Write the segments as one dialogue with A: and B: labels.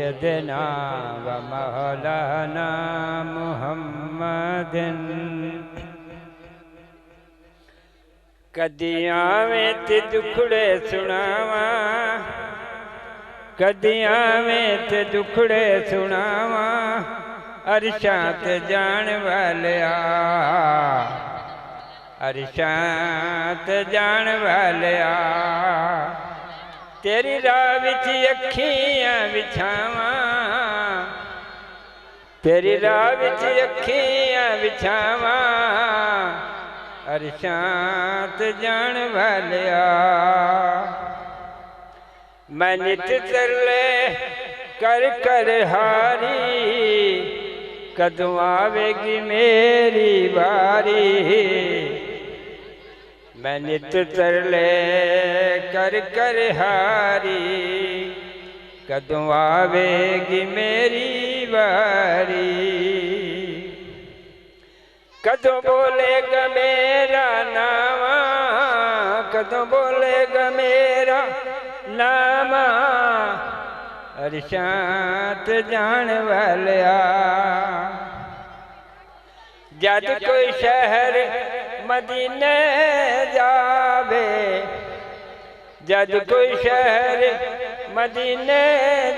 A: सैयदना व मौलाना मुहम्मदिन। कदी आवे ते दुखड़े सुनावा, कदी आवे ते दुखड़े सुनावा, अरशां ते जान वालिया, अरशां ते जान वालिया। तेरी राह विच अखियां बिछावा, तेरी राह विच अखियां बिछावा, अरशां ते जान वालिया। मैं नित तरले कर कर हारी, कदों आवेगी मेरी बारी। मैं नित तरले कर कर हारी, कदों आवेगी मेरी बारी। कदों बोलेगा मेरा नामा, कदों बोलेगा मेरा नामा, अरशां ते जान वालिया। जद कोई शहर मदीने जावे, जद कोई शहर मदीने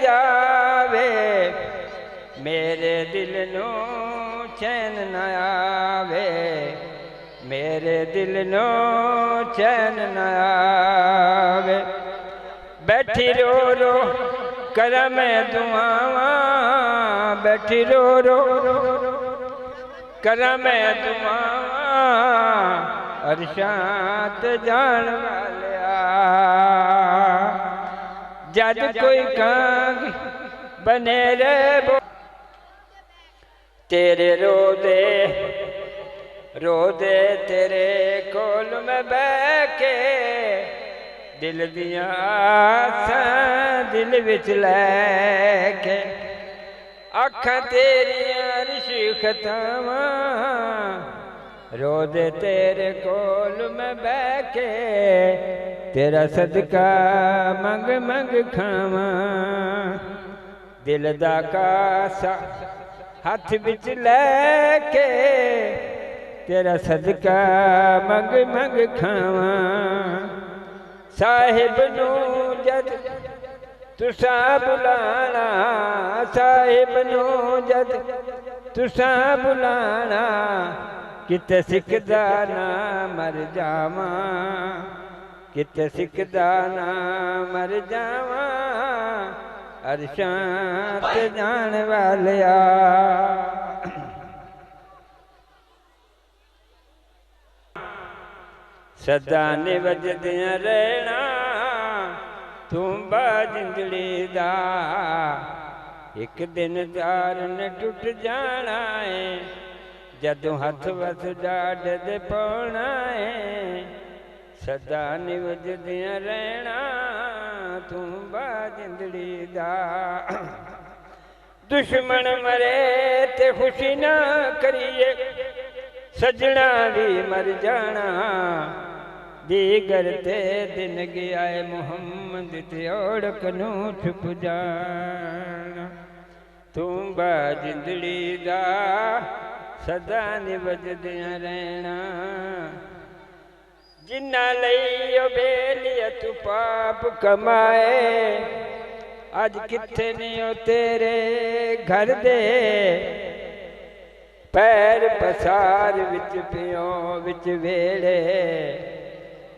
A: जावे, मेरे दिल नू चैन न आवे, मेरे दिल नू चैन न आवे। बैठी रो रो करा मैं दुआवा, बैठी रो रो करा मैं दुआवा, अरशां ते जान वालिया। जद कोई कांग बने रे बो, तेरे रोदे रोदे तेरे कोल में बह के, दिल दियां आसां दिल विच लैके। अखां तेरियां अरशी खतावा, रोदे तेरे कोल में बह के, तेरा सदका मंग मंग खावा। दिल दा कासा हाथ विच लैके, तेरा सदका मंग मंग खावा। साहिब नू जद तुसां बुलाना, साहिब नू जद तुसां बुलाना, किते सिकदा ना मर जावा, किते सिकदा ना मर जावा, अरशां ते जान वालिया। सदा निवजदियां रहना तू बाजिंदड़ी दा, एक दिन तार ने टुट जाना है, जदों हथ वस डाढ़ दे पौना है। सदा निवजदियां रहना तू बाजिंदड़ी दा। दुश्मन मरे ते खुशी ना करिए, सजना भी मर जाना, दीगर ते दिन गया है मुहम्मद ते औड़क नू छुप जाना। तू बाजिंदड़ी दा सदा निवजदियां रहना, जिन्ना लई ओ बेलिया तू पाप कमाए, अज किथे नहीं ओ तेरे घर दे। पैर पसार विच पियो विच वेड़े,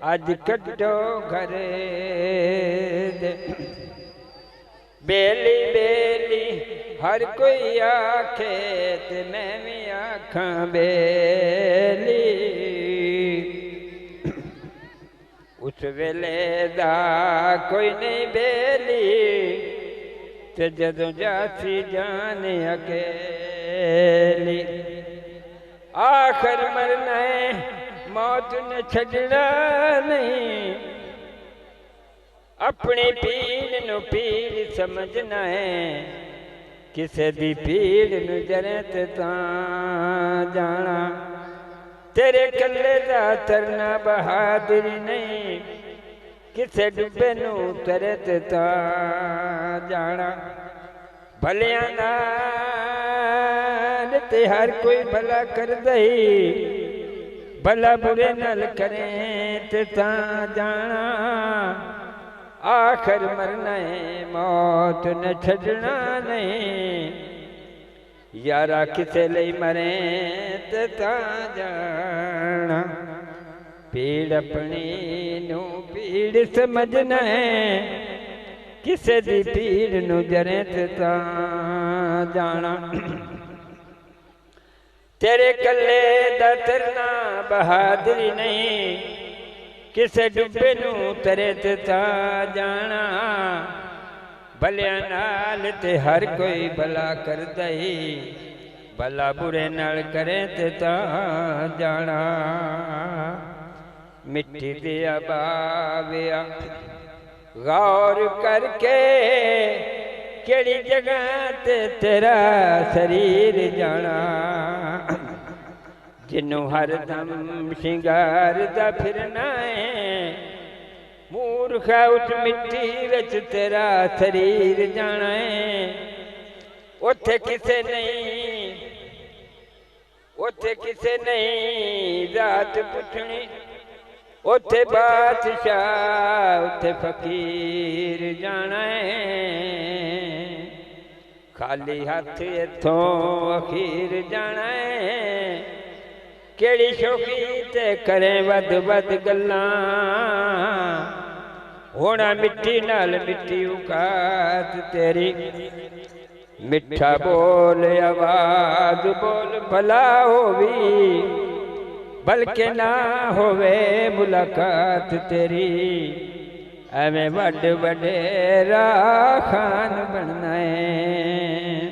A: अज कड्डो घर दे। बेली बेली हर कोई आखे, ते मैं भी आखां बेली। उस वेले दा कोई नहीं बेली, ते जदों जासी जान अकेली। आखिर मरना है मौत ने छड़ना नहीं, अपनी पीड़ नू पीड़ समझना है, किसे दी पीड़ नू जरत तां जाना। तेरे कल्ले दा तरना बहादुरी नहीं, किसे डुबे नू तरत तां जाना। भलिया नाल ते हर कोई भला कर दई, भला बुरे नल करें ते ता जाना, आखिर मरना है मौत न छड़ना नहीं, यारा किसे लई मरे ते ता जाना, पीड़ अपनी नू पीड़ समझना है, किसे दी पीड़ नू जरे ते ता जाना, तेरे कल्ले दा तरना बहादुरी नहीं, किसे डुबे नू तरे ते ता जाना, भलिया नाल ते हर कोई भला कर दई, भला बुरे नाल करे ते ता जाना, मिट्टी दिया बाविया गौर करके, केड़ी जगह ते तेरा शरीर जाना, जिन्नू हर दम शिंगार दा फिरना है, मूर्खा उस मिट्टी विच तेरा शरीर जाना है, उथे किसे नहीं जात पुछनी, उथे बादशाह उथे फकीर जाना है, खाली हाथ इथों अखीर जाना है, केड़ी शौकी ते करें वध वध गल्लां, होना मिट्टी नाल मिट्टी औकात तेरी, मिठा बोल आवाज बोल भला होवी, बल्कि ना होवे मुलाकात तेरी, एवें वड वडेरा खान बनना है,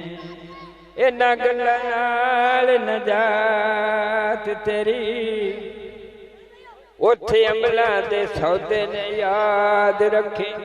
A: इन्हां गल्लां नाल नजात तेरी, उथे अमलां दे सौदे ने याद रखी।